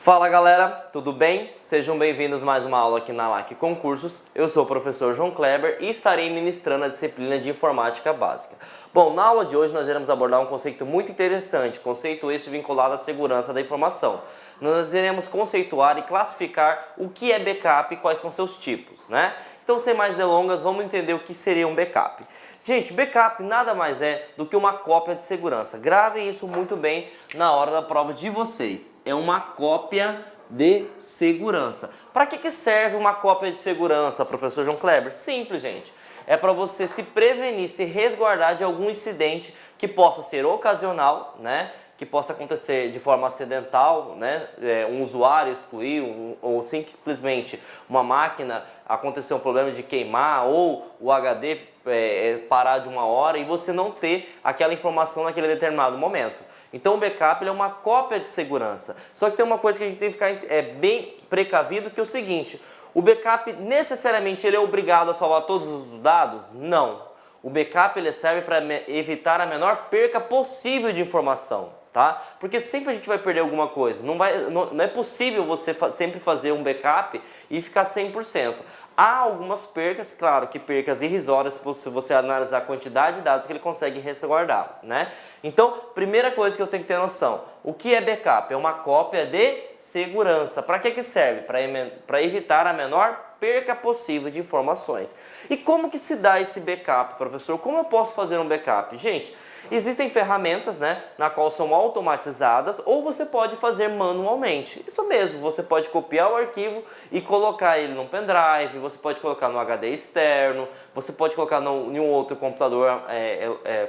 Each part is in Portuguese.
Fala galera, tudo bem? Sejam bem-vindos a mais uma aula aqui na LAC Concursos. Eu sou o professor João Kleber e estarei ministrando a disciplina de Informática Básica. Bom, na aula de hoje nós iremos abordar um conceito muito interessante, conceito este vinculado à segurança da informação. Nós iremos conceituar e classificar o que é backup e quais são seus tipos, né? Então, sem mais delongas, vamos entender o que seria um backup. Gente, backup nada mais é do que uma cópia de segurança. Gravem isso muito bem na hora da prova de vocês. É uma cópia de segurança. Para que serve uma cópia de segurança, professor João Kleber? Simples, gente. É para você se prevenir, se resguardar de algum incidente que possa ser ocasional, né? Que possa acontecer de forma acidental, né? Um usuário excluir ou simplesmente uma máquina acontecer um problema de queimar ou o HD parar de uma hora e você não ter aquela informação naquele determinado momento. Então o backup ele é uma cópia de segurança. Só que tem uma coisa que a gente tem que ficar bem precavido, que é o seguinte: o backup necessariamente ele é obrigado a salvar todos os dados? Não. O backup ele serve para evitar a menor perca possível de informação. Tá? Porque sempre a gente vai perder alguma coisa. Não é possível você sempre fazer um backup e ficar 100%. Há algumas percas, claro que percas irrisórias se você analisar a quantidade de dados que ele consegue resguardar, né? Então, primeira coisa que eu tenho que ter noção: o que é backup? É uma cópia de segurança. Para que serve? Para evitar a menor perca possível de informações. E como que se dá esse backup, professor? Como eu posso fazer um backup? Gente, existem ferramentas, né, na qual são automatizadas ou você pode fazer manualmente. Isso mesmo, você pode copiar o arquivo e colocar ele num pendrive, você pode colocar no HD externo, você pode colocar em um outro computador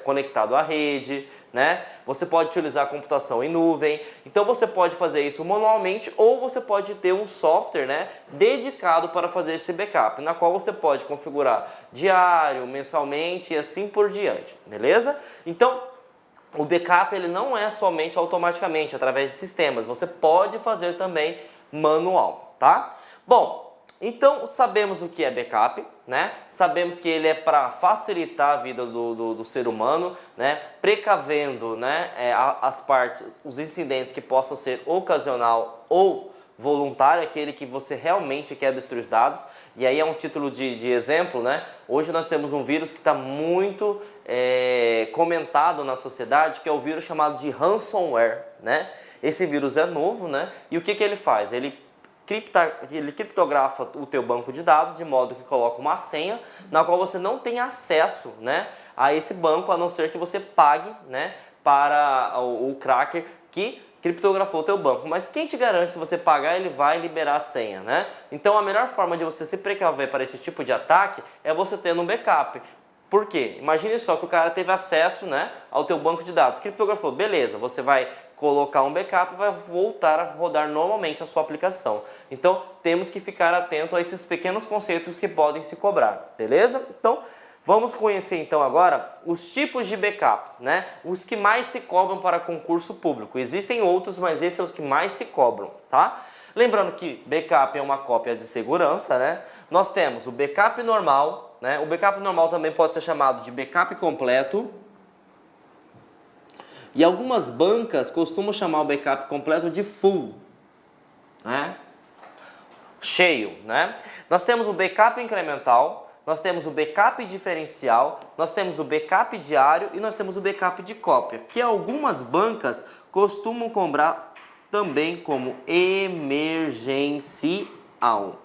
conectado à rede, né? Você pode utilizar a computação em nuvem. Então você pode fazer isso manualmente ou você pode ter um software, né, dedicado para fazer esse backup, na qual você pode configurar diário, mensalmente e assim por diante, beleza? Então, o backup ele não é somente automaticamente através de sistemas, você pode fazer também manual, tá? Bom, então sabemos o que é backup, né? Sabemos que ele é para facilitar a vida do ser humano, né? Precavendo, né, as partes, os incidentes que possam ser ocasional ou voluntário, aquele que você realmente quer destruir os dados. E aí é um título de exemplo, né? Hoje nós temos um vírus que está muito comentado na sociedade, que é o vírus chamado de ransomware, né? Esse vírus é novo, né? E o que ele faz? Ele criptografa o teu banco de dados de modo que coloca uma senha na qual você não tem acesso, né, a esse banco, a não ser que você pague, né, para o cracker que criptografou o teu banco. Mas quem te garante, se você pagar, ele vai liberar a senha, né? Então a melhor forma de você se precaver para esse tipo de ataque é você tendo um backup. Por quê? Imagine só que o cara teve acesso, né, ao teu banco de dados, criptografou, beleza, você vai colocar um backup e vai voltar a rodar normalmente a sua aplicação. Então temos que ficar atento a esses pequenos conceitos que podem se cobrar, beleza? Então vamos conhecer então agora os tipos de backups, né? Os que mais se cobram para concurso público. Existem outros, mas esses são os que mais se cobram, tá? Lembrando que backup é uma cópia de segurança, né? Nós temos o backup normal, né? O backup normal também pode ser chamado de backup completo. E algumas bancas costumam chamar o backup completo de full, né? Cheio, né? Nós temos o backup incremental, nós temos o backup diferencial, nós temos o backup diário e nós temos o backup de cópia, que algumas bancas costumam cobrar também como emergencial.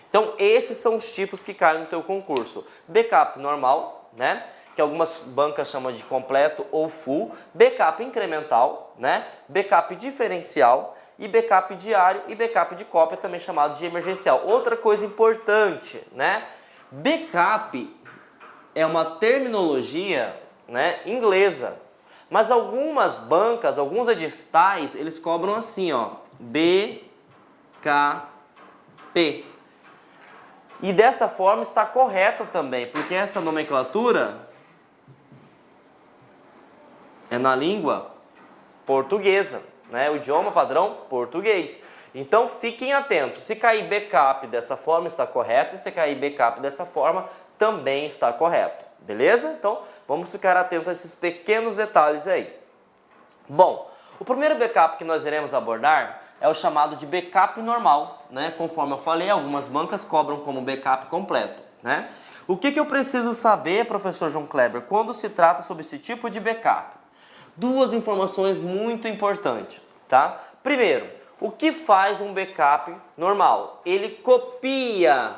Então esses são os tipos que caem no teu concurso: backup normal, né, que algumas bancas chamam de completo ou full, backup incremental, né, backup diferencial e backup diário e backup de cópia, também chamado de emergencial. Outra coisa importante, né, backup é uma terminologia, né, inglesa, mas algumas bancas, alguns editais, eles cobram assim, ó, BKP. E dessa forma está correto também, porque essa nomenclatura é na língua portuguesa, né? O idioma padrão português. Então fiquem atentos, se cair backup dessa forma está correto, e se cair backup dessa forma também está correto, beleza? Então vamos ficar atentos a esses pequenos detalhes aí. Bom, o primeiro backup que nós iremos abordar é o chamado de backup normal, né? Conforme eu falei, algumas bancas cobram como backup completo, né? O que eu preciso saber, professor João Kleber, quando se trata sobre esse tipo de backup? Duas informações muito importantes, tá? Primeiro, o que faz um backup normal? Ele copia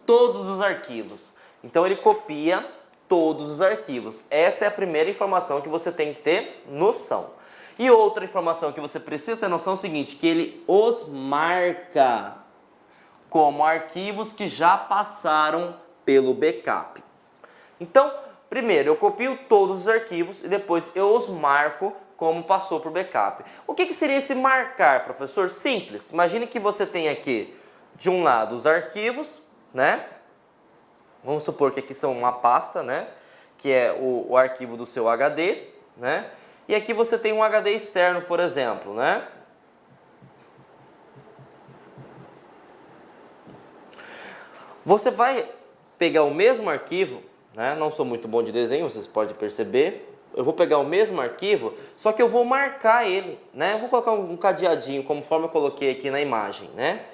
todos os arquivos. Então ele copia todos os arquivos. Essa é a primeira informação que você tem que ter noção. E outra informação que você precisa ter noção é o seguinte, que ele os marca como arquivos que já passaram pelo backup. Então, primeiro eu copio todos os arquivos e depois eu os marco como passou por backup. O que seria esse marcar, professor? Simples. Imagine que você tem aqui, de um lado, os arquivos, né? Vamos supor que aqui são uma pasta, né? Que é o arquivo do seu HD, né? E aqui você tem um HD externo, por exemplo, né? Você vai pegar o mesmo arquivo, né? Não sou muito bom de desenho, vocês podem perceber. Eu vou pegar o mesmo arquivo, só que eu vou marcar ele, né? Eu vou colocar um cadeadinho, conforme eu coloquei aqui na imagem, né?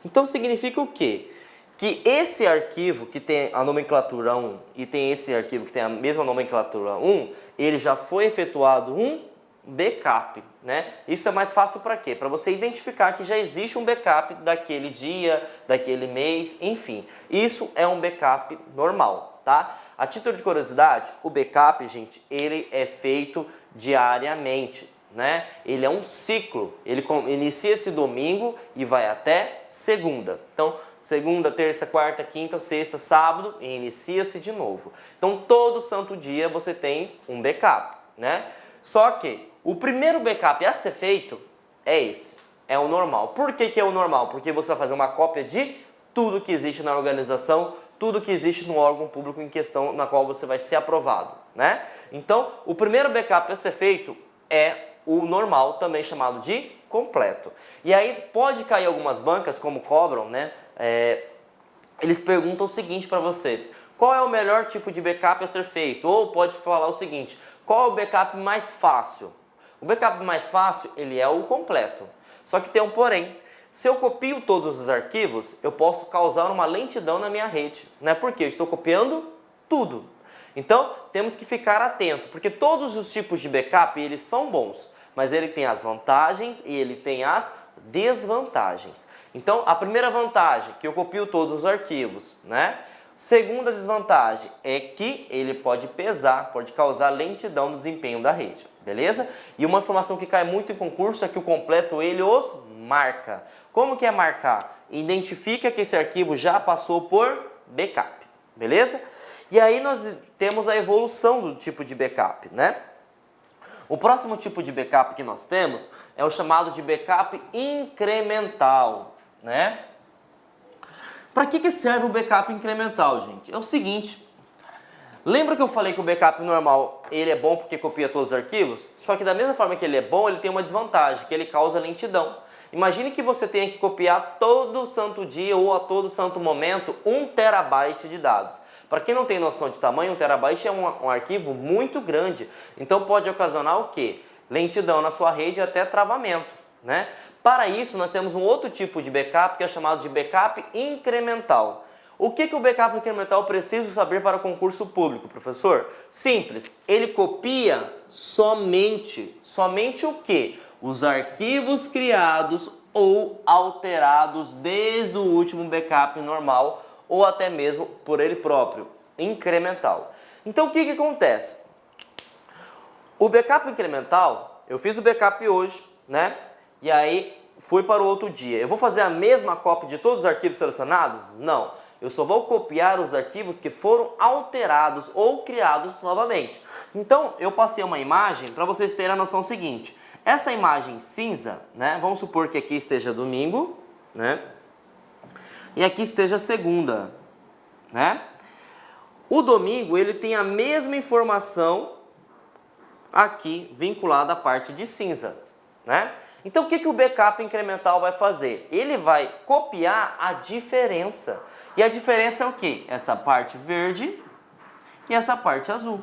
Então significa o quê? Que esse arquivo que tem a nomenclatura 1 e tem esse arquivo que tem a mesma nomenclatura 1, ele já foi efetuado um backup, né? Isso é mais fácil para quê? Para você identificar que já existe um backup daquele dia, daquele mês, enfim. Isso é um backup normal, tá? A título de curiosidade, o backup, gente, ele é feito diariamente, né? Ele é um ciclo, ele inicia esse domingo e vai até segunda. Então, segunda, terça, quarta, quinta, sexta, sábado e inicia-se de novo. Então, todo santo dia você tem um backup, né? Só que o primeiro backup a ser feito é esse, é o normal. Por que é o normal? Porque você vai fazer uma cópia de tudo que existe na organização, tudo que existe no órgão público em questão na qual você vai ser aprovado, né? Então, o primeiro backup a ser feito é o normal, também chamado de completo. E aí pode cair algumas bancas, como cobram, né? Eles perguntam o seguinte para você: qual é o melhor tipo de backup a ser feito? Ou pode falar o seguinte: qual é o backup mais fácil? O backup mais fácil, ele é o completo. Só que tem um porém. Se eu copio todos os arquivos, eu posso causar uma lentidão na minha rede, né? Porque eu estou copiando tudo. Então, temos que ficar atento, porque todos os tipos de backup, eles são bons, mas ele tem as vantagens e ele tem as desvantagens. Então, a primeira vantagem, que eu copio todos os arquivos, né? Segunda desvantagem é que ele pode pesar, pode causar lentidão no desempenho da rede, beleza? E uma informação que cai muito em concurso é que o completo ele os marca. Como que é marcar? Identifica que esse arquivo já passou por backup, beleza? E aí nós temos a evolução do tipo de backup, né? O próximo tipo de backup que nós temos é o chamado de backup incremental, né? Para que serve o backup incremental, gente? É o seguinte, lembra que eu falei que o backup normal ele é bom porque copia todos os arquivos? Só que da mesma forma que ele é bom, ele tem uma desvantagem, que ele causa lentidão. Imagine que você tenha que copiar todo santo dia ou a todo santo momento 1 terabyte de dados. Para quem não tem noção de tamanho, 1 terabyte é um arquivo muito grande. Então pode ocasionar o quê? Lentidão na sua rede e até travamento, né? Para isso, nós temos um outro tipo de backup que é chamado de backup incremental. O que o backup incremental precisa saber para o concurso público, professor? Simples, ele copia somente o quê? Os arquivos criados ou alterados desde o último backup normal ou até mesmo por ele próprio, incremental. Então o que acontece? O backup incremental, eu fiz o backup hoje, né? E aí fui para o outro dia. Eu vou fazer a mesma cópia de todos os arquivos selecionados? Não. Eu só vou copiar os arquivos que foram alterados ou criados novamente. Então, eu passei uma imagem para vocês terem a noção seguinte. Essa imagem cinza, né? Vamos supor que aqui esteja domingo, né? E aqui esteja segunda, né? O domingo, ele tem a mesma informação aqui vinculada à parte de cinza, né? Então, o que o backup incremental vai fazer? Ele vai copiar a diferença. E a diferença é o quê? Essa parte verde e essa parte azul.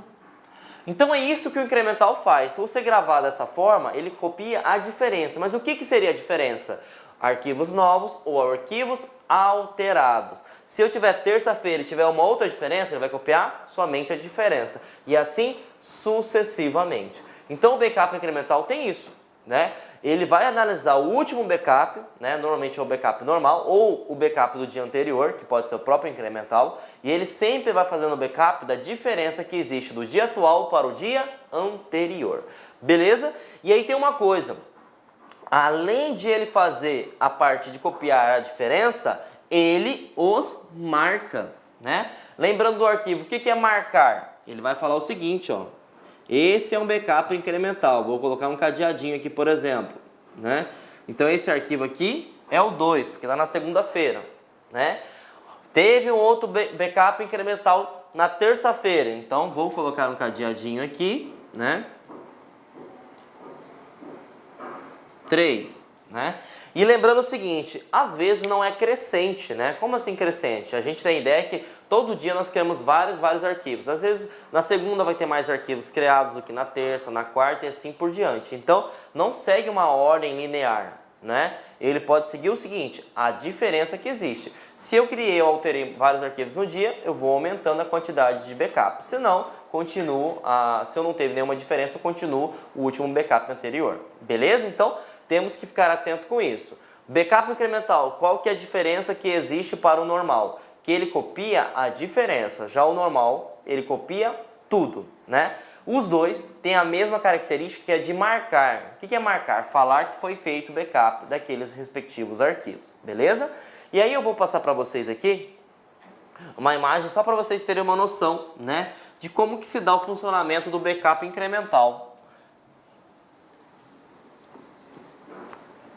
Então é isso que o incremental faz. Se você gravar dessa forma, ele copia a diferença. Mas o que seria a diferença? Arquivos novos ou arquivos alterados. Se eu tiver terça-feira e tiver uma outra diferença, ele vai copiar somente a diferença. E assim sucessivamente. Então o backup incremental tem isso, né? Ele vai analisar o último backup, né? Normalmente é o backup normal ou o backup do dia anterior, que pode ser o próprio incremental, e ele sempre vai fazendo o backup da diferença que existe do dia atual para o dia anterior. Beleza? E aí tem uma coisa. Além de ele fazer a parte de copiar a diferença, ele os marca, né? Lembrando do arquivo, o que é marcar? Ele vai falar o seguinte, ó. Esse é um backup incremental. Vou colocar um cadeadinho aqui, por exemplo, né? Então esse arquivo aqui é o 2, porque está na segunda-feira, né? Teve um outro backup incremental na terça-feira. Então vou colocar um cadeadinho aqui, né? 3, né? E lembrando o seguinte, às vezes não é crescente, né? Como assim crescente? A gente tem a ideia que todo dia nós criamos vários arquivos. Às vezes na segunda vai ter mais arquivos criados do que na terça, na quarta e assim por diante. Então não segue uma ordem linear, né? Ele pode seguir o seguinte, a diferença que existe. Se eu criei ou alterei vários arquivos no dia, eu vou aumentando a quantidade de backup. Se não, se eu não teve nenhuma diferença, eu continuo o último backup anterior. Beleza? Então, temos que ficar atento com isso. Backup incremental, qual que é a diferença que existe para o normal? Que ele copia a diferença. Já o normal, ele copia tudo, né? Os dois têm a mesma característica que é de marcar. O que é marcar? Falar que foi feito o backup daqueles respectivos arquivos, beleza? E aí eu vou passar para vocês aqui uma imagem só para vocês terem uma noção, né, de como que se dá o funcionamento do backup incremental.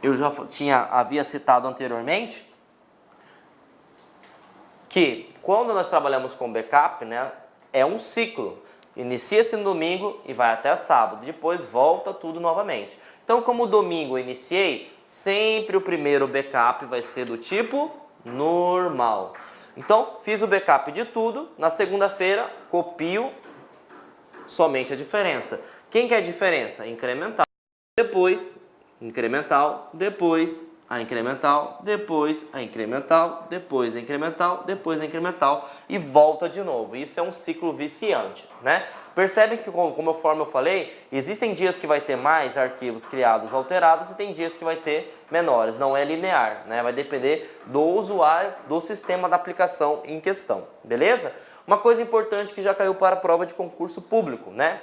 Eu já havia citado anteriormente que quando nós trabalhamos com backup, né, é um ciclo. Inicia-se no domingo e vai até sábado, depois volta tudo novamente. Então, como domingo eu iniciei, sempre o primeiro backup vai ser do tipo normal. Então, fiz o backup de tudo, na segunda-feira copio somente a diferença. Quem quer a diferença? Incremental, depois incremental, depois a incremental, depois a incremental, depois a incremental, depois a incremental e volta de novo. Isso é um ciclo viciante, né? Percebem que, conforme eu falei, existem dias que vai ter mais arquivos criados alterados e tem dias que vai ter menores. Não é linear, né? Vai depender do usuário, do sistema da aplicação em questão, beleza? Uma coisa importante que já caiu para a prova de concurso público, né?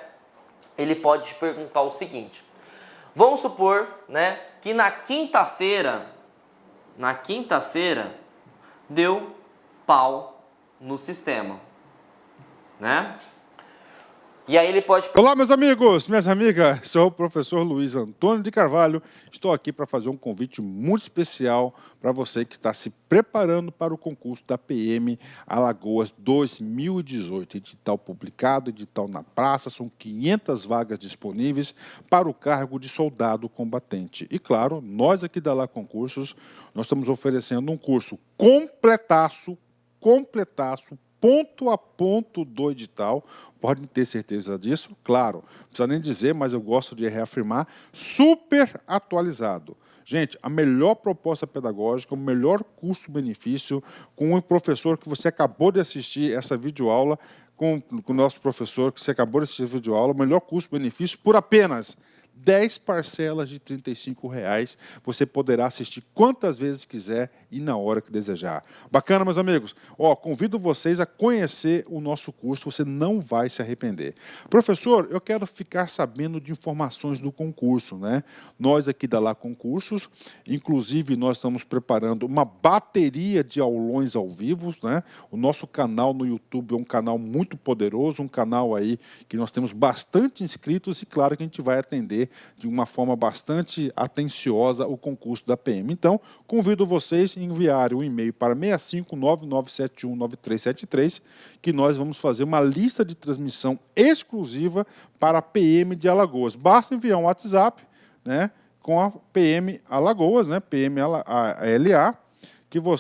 Ele pode te perguntar o seguinte: vamos supor, né, que na quinta-feira deu pau no sistema, né? E aí ele pode... Olá, meus amigos, minhas amigas, sou o professor Luiz Antônio de Carvalho. Estou aqui para fazer um convite muito especial para você que está se preparando para o concurso da PM Alagoas 2018. Edital publicado, edital na praça, são 500 vagas disponíveis para o cargo de soldado combatente. E claro, nós aqui da Lá Concursos, nós estamos oferecendo um curso completaço, ponto a ponto do edital, podem ter certeza disso, claro, não precisa nem dizer, mas eu gosto de reafirmar, super atualizado. Gente, a melhor proposta pedagógica, o melhor custo-benefício, com o professor que você acabou de assistir essa videoaula, com o nosso professor que você acabou de assistir a videoaula, o melhor custo-benefício por apenas 10 parcelas de R$ 35. Você poderá assistir quantas vezes quiser e na hora que desejar. Bacana, meus amigos? Convido vocês a conhecer o nosso curso, você não vai se arrepender. Professor, eu quero ficar sabendo de informações do concurso, né? Nós aqui da Lá Concursos, inclusive nós estamos preparando uma bateria de aulões ao vivo, né? O nosso canal no YouTube é um canal muito poderoso, um canal aí que nós temos bastante inscritos e claro que a gente vai atender de uma forma bastante atenciosa o concurso da PM. Então, convido vocês a enviarem um e-mail para 65997199373, que nós vamos fazer uma lista de transmissão exclusiva para a PM de Alagoas. Basta enviar um WhatsApp, né, com a PM Alagoas, né, PM ALA,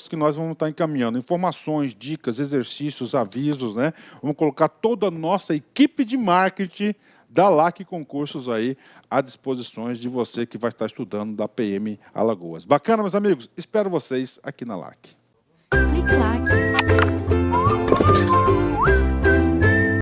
que nós vamos estar encaminhando informações, dicas, exercícios, avisos, né? Vamos colocar toda a nossa equipe de marketing da LAC Concursos aí à disposição de você que vai estar estudando da PM Alagoas. Bacana, meus amigos? Espero vocês aqui na LAC.